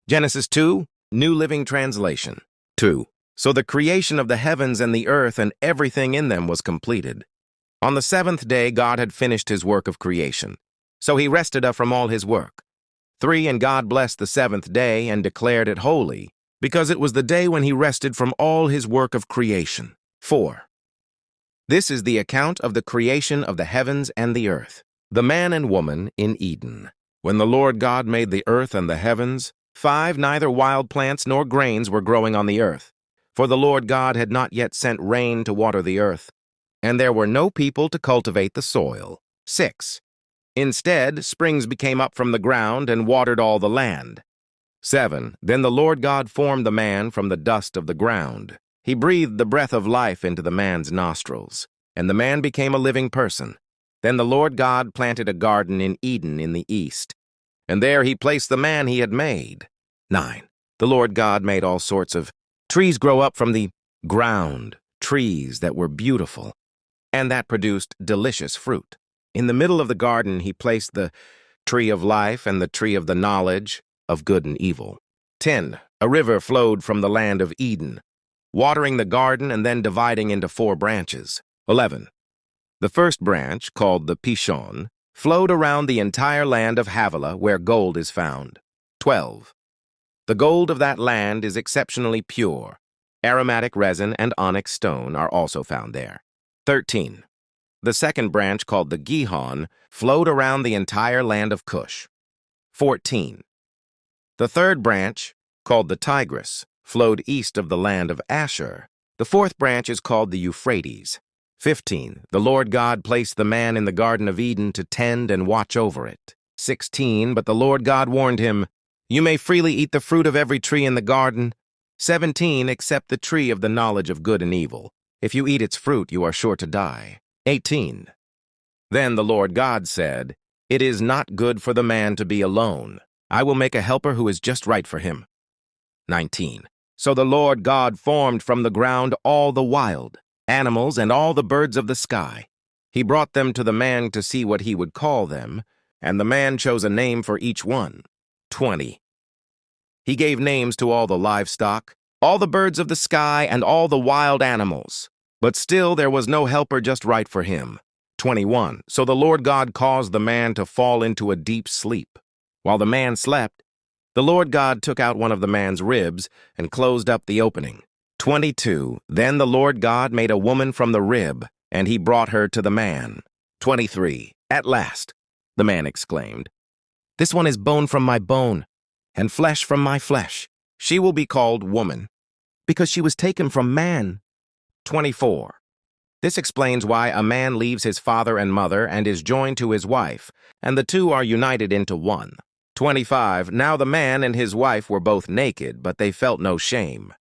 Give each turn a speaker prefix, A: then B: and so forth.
A: Genesis 2, New Living Translation. 2. So the creation of the heavens and the earth and everything in them was completed. On the seventh day God had finished his work of creation. So he rested from all his work. 3. And God blessed the seventh day and declared it holy, because it was the day when he rested from all his work of creation. 4. This is the account of the creation of the heavens and the earth. The man and woman in Eden. When the Lord God made the earth and the heavens, 5. Neither wild plants nor grains were growing on the earth, for the Lord God had not yet sent rain to water the earth, and there were no people to cultivate the soil. 6. Instead, springs came up from the ground and watered all the land. 7. Then the Lord God formed the man from the dust of the ground. He breathed the breath of life into the man's nostrils, and the man became a living person. Then the Lord God planted a garden in Eden in the east, and there he placed the man he had made. 9. The Lord God made all sorts of trees grow up from the ground, trees that were beautiful, and that produced delicious fruit. In the middle of the garden he placed the tree of life and the tree of the knowledge of good and evil. 10. A river flowed from the land of Eden, watering the garden and then dividing into 4 branches. 11. The first branch, called the Pishon, flowed around the entire land of Havilah, where gold is found. 12. The gold of that land is exceptionally pure. Aromatic resin and onyx stone are also found there. 13. The second branch, called the Gihon, flowed around the entire land of Cush. 14. The third branch, called the Tigris, flowed east of the land of Asher. The fourth branch is called the Euphrates. 15. The Lord God placed the man in the Garden of Eden to tend and watch over it. 16. But the Lord God warned him, "You may freely eat the fruit of every tree in the garden." 17. Except the tree of the knowledge of good and evil. If you eat its fruit, you are sure to die. 18. Then the Lord God said, "It is not good for the man to be alone. I will make a helper who is just right for him." 19. So the Lord God formed from the ground all the wild animals and all the birds of the sky. He brought them to the man to see what he would call them, and the man chose a name for each one. 20. He gave names to all the livestock, all the birds of the sky, and all the wild animals. But still there was no helper just right for him. 21. So the Lord God caused the man to fall into a deep sleep. While the man slept, the Lord God took out one of the man's ribs and closed up the opening. 22. Then the Lord God made a woman from the rib, and he brought her to the man. 23. At last, the man exclaimed, "This one is bone from my bone, and flesh from my flesh. She will be called woman, because she was taken from man." 24. This explains why a man leaves his father and mother and is joined to his wife, and the two are united into one. 25. Now the man and his wife were both naked, but they felt no shame.